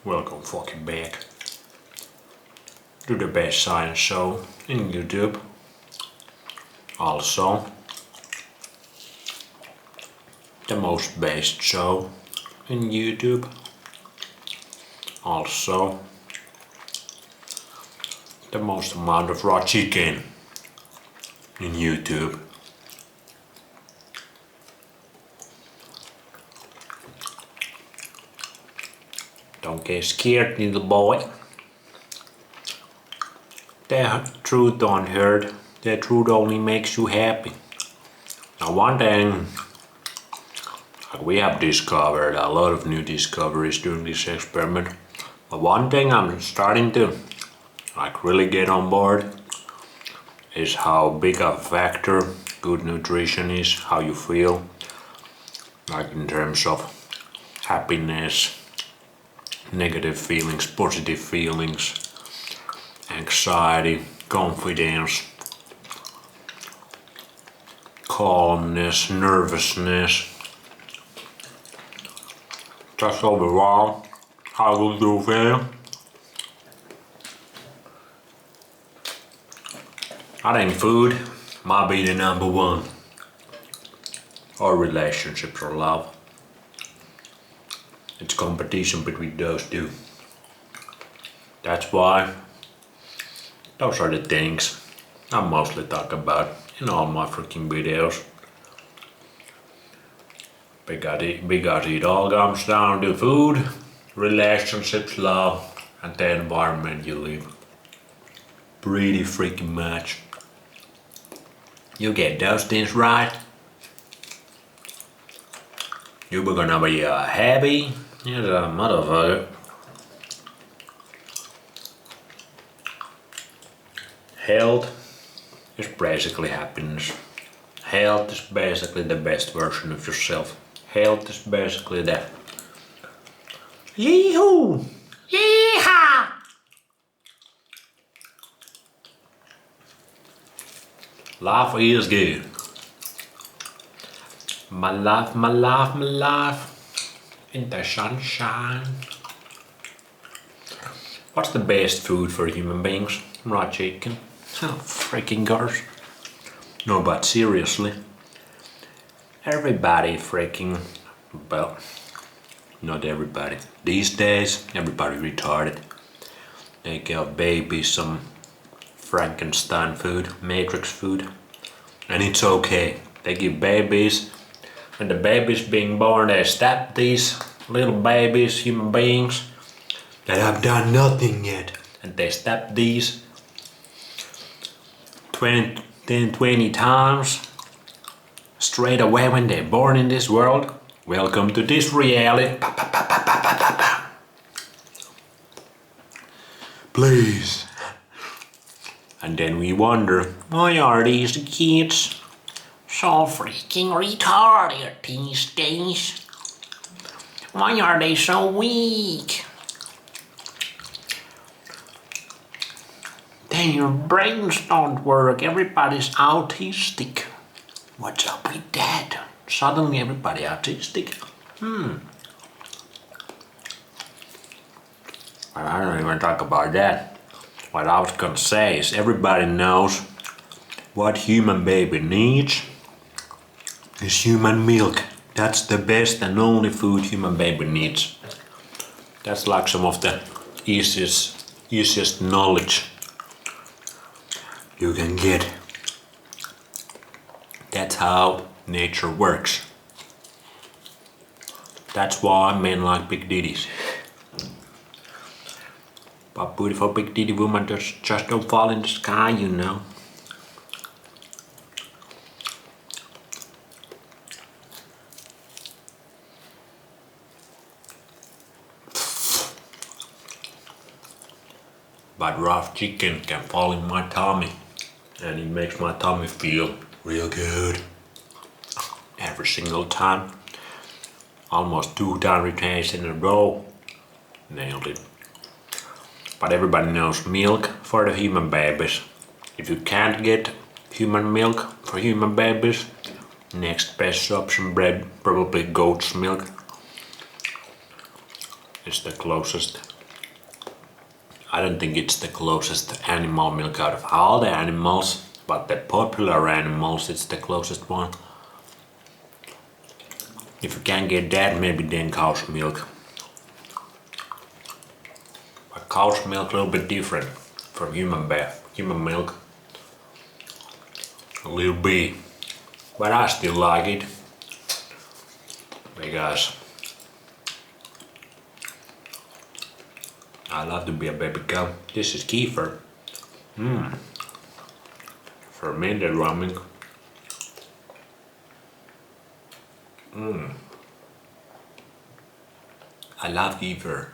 Welcome fucking back to the best science show in YouTube. Also, the most based show in YouTube. Also, the most amount of raw chicken in YouTube. Don't get scared, little boy. The truth unheard. The truth only makes you happy. Now one thing we have discovered, a lot of new discoveries during this experiment. But one thing I'm starting to really get on board is how big a factor good nutrition is, how you feel, like in terms of happiness, negative feelings, positive feelings, anxiety, confidence, calmness, nervousness. Just overall, how good you feel. I think food might be the number one, or relationships or love. It's competition between those two. That's why those are the things I mostly talk about in all my freaking videos. Because it all comes down to food, relationships, love, and the environment you live. Pretty freaking much. You get those things right, you're gonna be happy as a motherfucker. Health is basically happiness. Health is basically the best version of yourself. Health is basically the yee-hoo! Yee-haw! Life is good. My life, my life, my life in the sunshine. What's the best food for human beings? Raw chicken. Oh, freaking gosh. No, but seriously. Everybody freaking, well, not everybody. These days, everybody retarded. They give babies some Frankenstein food, Matrix food, and it's okay. They give babies, when the babies being born, they stab these little babies, human beings, that have done nothing yet, and they stab these 20 times straight away when they're born in this world. Welcome to this reality. Please. And then we wonder, why are these kids so freaking retarded these days? Why are they so weak? Their brains don't work, everybody's autistic. What's up with that? Suddenly everybody autistic? I don't even talk about that. What I was gonna say is everybody knows what human baby needs is human milk. That's the best and only food human baby needs. That's like some of the easiest knowledge you can get. That's how nature works. That's why men like big ditties. But beautiful big titty women just don't fall in the sky, you know. But rough chicken can fall in my tummy, and it makes my tummy feel real good. Every single time. Almost 2 days in a row. Nailed it. But everybody knows milk for the human babies. If you can't get human milk for human babies, next best option probably goat's milk is the closest I don't think it's the closest animal milk out of all the animals, but the popular animals, it's the closest one. If you can't get that, maybe then cow's milk. But cow's milk a little bit different from human milk. A little bit. But I still like it. Because I love to be a baby cow. This is kefir. Fermented raw milk. I love kefir.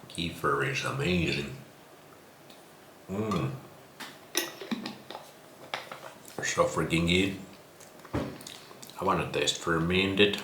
Kefir is amazing. So freaking good. I wanna taste fermented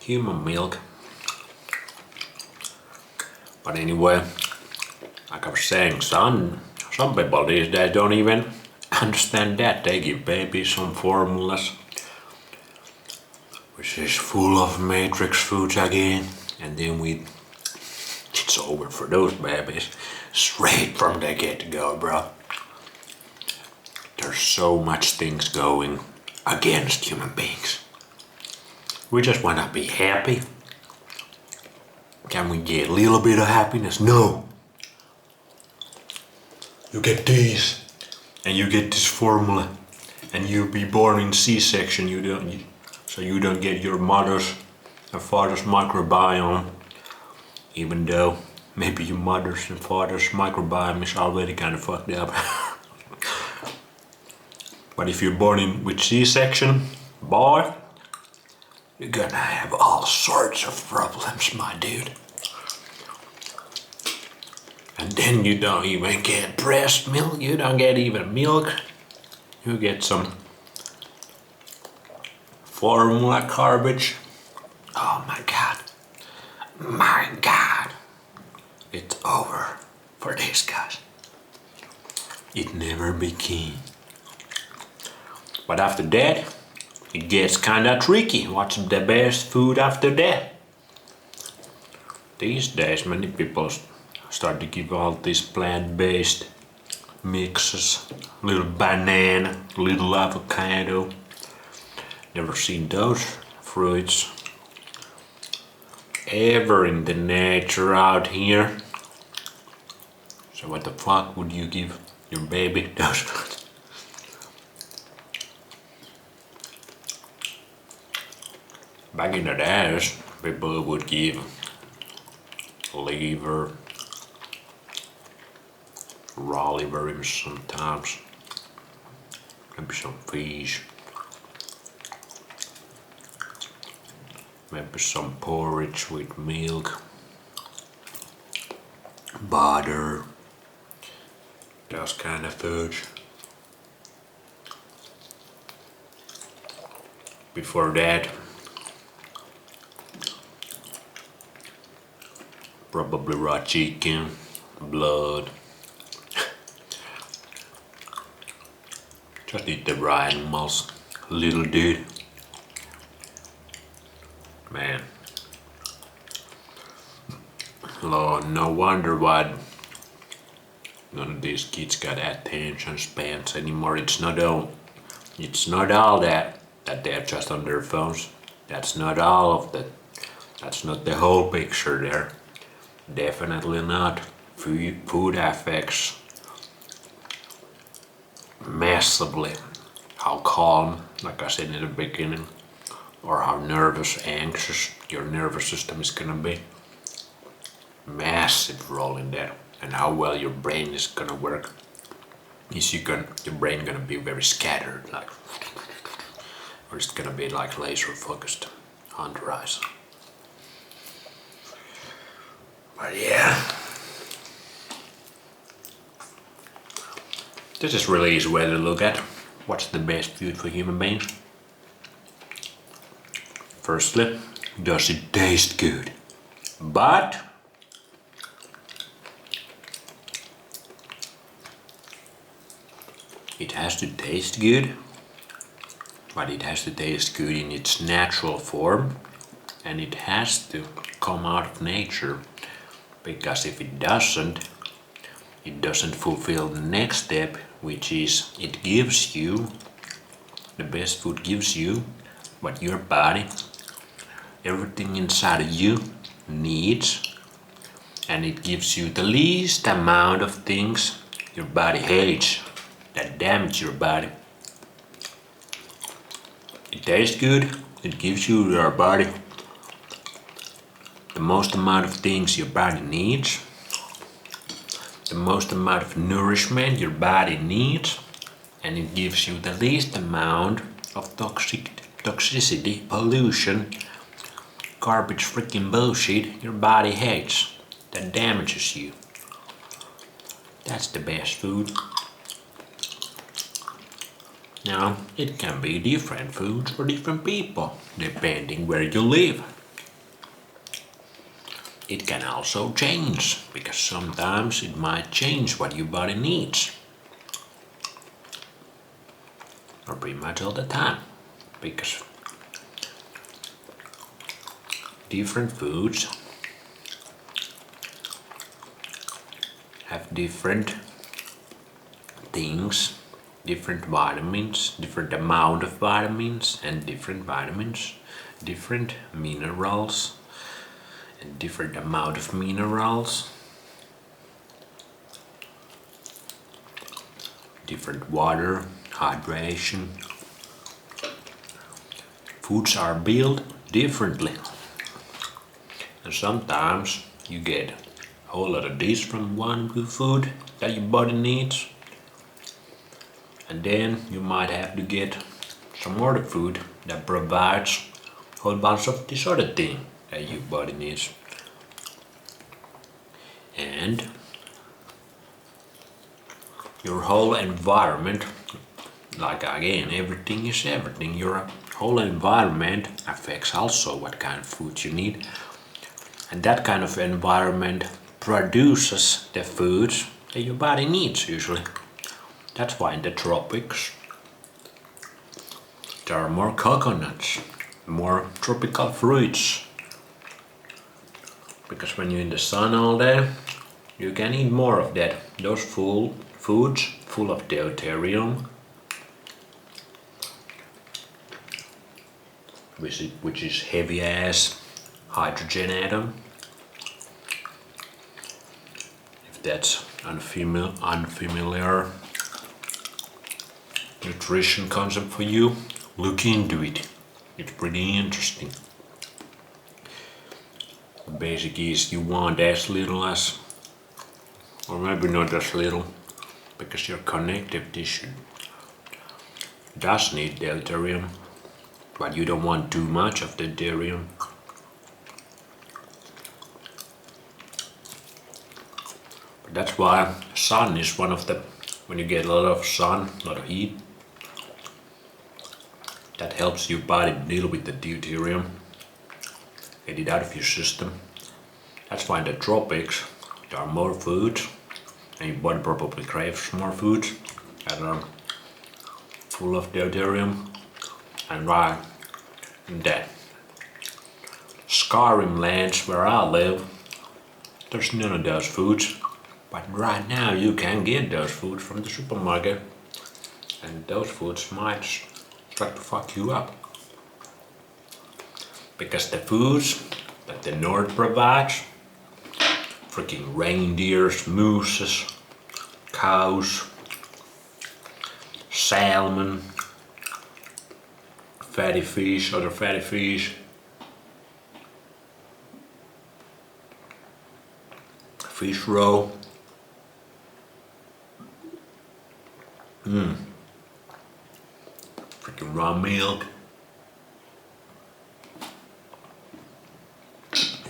human milk. But anyway, like I was saying, some people these days don't even understand that. They give babies some formulas, which is full of matrix foods again, and then it's over for those babies. Straight from the get-go, bro. There's so much things going against human beings. We just wanna be happy. Can we get a little bit of happiness? No. You get these, and you get this formula, and you be born in C-section. So you don't get your mother's and father's microbiome, even though maybe your mother's and father's microbiome is already kind of fucked up. But if you're born with C-section, boy, you're gonna have all sorts of problems, my dude. And then you don't even get breast milk, you don't get even milk. You get some formula garbage. Oh my god. My god. It's over for these guys. It never became. But after that, it gets kinda tricky. What's the best food after that? These days, many people start to give all these plant-based mixes. Little banana, little avocado. Never seen those fruits ever in the nature out here. So what the fuck would you give your baby those fruits? Back in the days, people would give liver, raw liver even sometimes, maybe some fish, maybe some porridge with milk, butter, those kind of foods. Before that, probably raw chicken, blood. Just eat the raw animals, little dude. Man. Lord, no wonder why none of these kids got attention spans anymore. It's not all that they're just on their phones. That's not all of the. That's not the whole picture there. Definitely not. Food affects massively how calm, like I said in the beginning, or how nervous, anxious your nervous system is gonna be. Massive role in that, and how well your brain is gonna work. Is your brain gonna be very scattered, like, or it's gonna be like laser focused on the rise. But yeah, this is really easy way to look at what's the best food for human beings. Firstly, does it taste good? But it has to taste good, but it has to taste good in its natural form, and it has to come out of nature, because if it doesn't fulfill the next step, which is it gives you the best food gives you what your body, everything inside of you needs, and it gives you the least amount of things your body hates that damage your body. It tastes good, it gives you your body the most amount of things your body needs, the most amount of nourishment your body needs, and it gives you the least amount of toxicity, pollution, garbage freaking bullshit your body hates that damages you. That's the best food. Now, it can be different foods for different people, depending where you live. It can also change, because sometimes it might change what your body needs. Or pretty much all the time, because different foods have different things, different vitamins, different amount of vitamins, and different vitamins, different minerals, and different amount of minerals, different water, hydration. Foods are built differently, and sometimes you get a whole lot of this from one food that your body needs, and then you might have to get some other food that provides a whole bunch of this other thing that your body needs. And your whole environment, like again, everything is everything. Your whole environment affects also what kind of food you need. And that kind of environment produces the foods that your body needs usually. That's why in the tropics there are more coconuts, more tropical fruits. Because when you're in the sun all day, you can eat more of that. Those foods full of deuterium, which is heavy ass hydrogen atom. If that's unfamiliar nutrition concept for you, look into it. It's pretty interesting. The basic is you want as little as, or maybe not as little, because your connective tissue does need deuterium, but you don't want too much of the deuterium. But that's why sun is one of the, when you get a lot of sun, a lot of heat, that helps your body deal with the deuterium, get it out of your system. That's why in the tropics there are more foods, and your body probably craves more foods that are full of deuterium. And right in the Skyrim lands where I live, there's none of those foods. But right now you can get those foods from the supermarket, and those foods might try to fuck you up. Because the foods that the North provides, freaking reindeers, mooses, cows, salmon, fatty fish, other fatty fish, fish roe, freaking raw milk.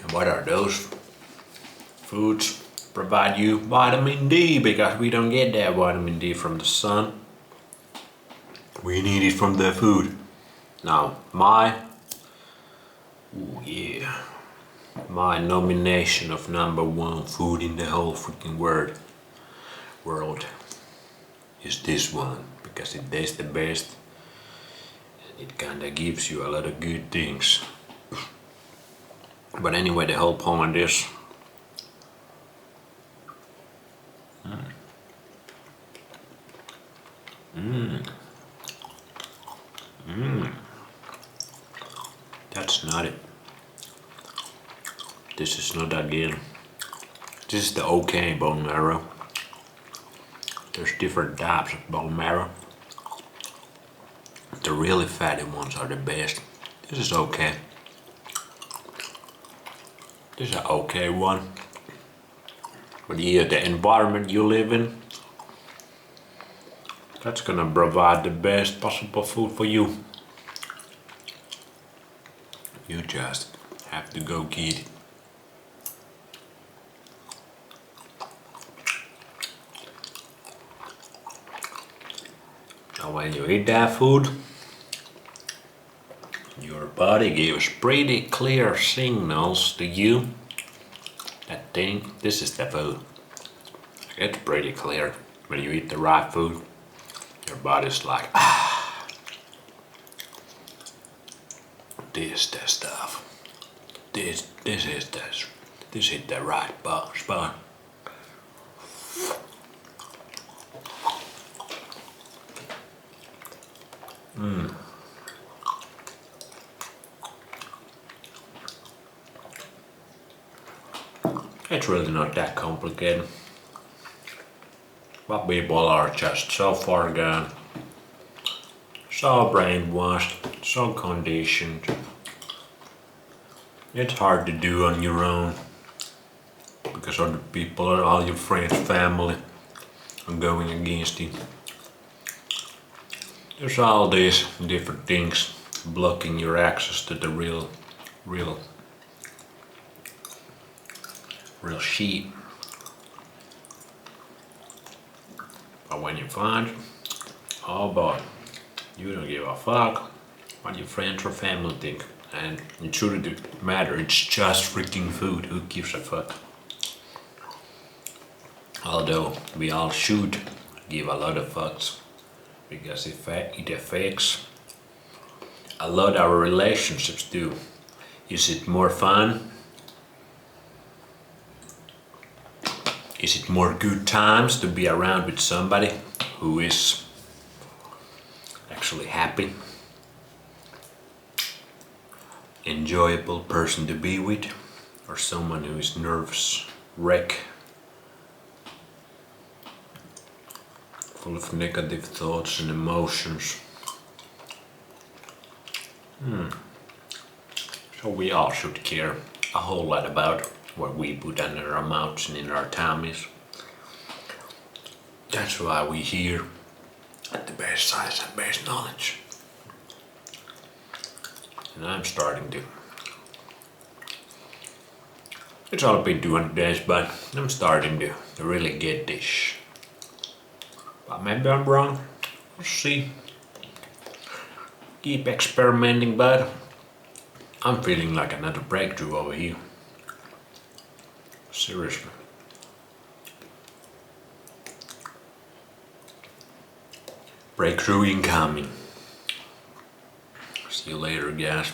And what are those foods? Provide you vitamin D, because we don't get that vitamin D from the sun. We need it from the food. Now, my nomination of #1 food in the whole freaking world is this one, because it tastes the best. it kinda gives you a lot of good things. But anyway, the whole point is that's not it. This is not again. This is the okay bone marrow. There's different types of bone marrow. The really fatty ones are the best. This is okay. This is an okay one. But yeah, the environment you live in, that's gonna provide the best possible food for you. You just have to go get it. Now when you eat that food, your body gives pretty clear signals to you that this is the food. It's pretty clear. When you eat the right food, your body's like, this is the stuff. This is the right spot. It's really not that complicated. But people are just so far gone, so brainwashed, so conditioned. It's hard to do on your own because other people, all your friends, family are going against you. There's all these different things blocking your access to the real sheep. But when you find, oh boy, you don't give a fuck what your friends or family think. And it shouldn't matter, it's just freaking food, who gives a fuck? Although we all should give a lot of fucks, because it affects a lot our relationships too. Is it more fun? Is it more good times to be around with somebody who is actually happy? Enjoyable person to be with, or someone who is nervous wreck, full of negative thoughts and emotions? So we all should care a whole lot about what we put under our mouths and in our tummies. That's why we here at the Best Science and Best Knowledge. And I'm starting to. It's all been 200 days, but I'm starting to really get this. But maybe I'm wrong. We'll see. Keep experimenting, but I'm feeling like another breakthrough over here. Seriously. Breakthrough incoming. See you later, guys.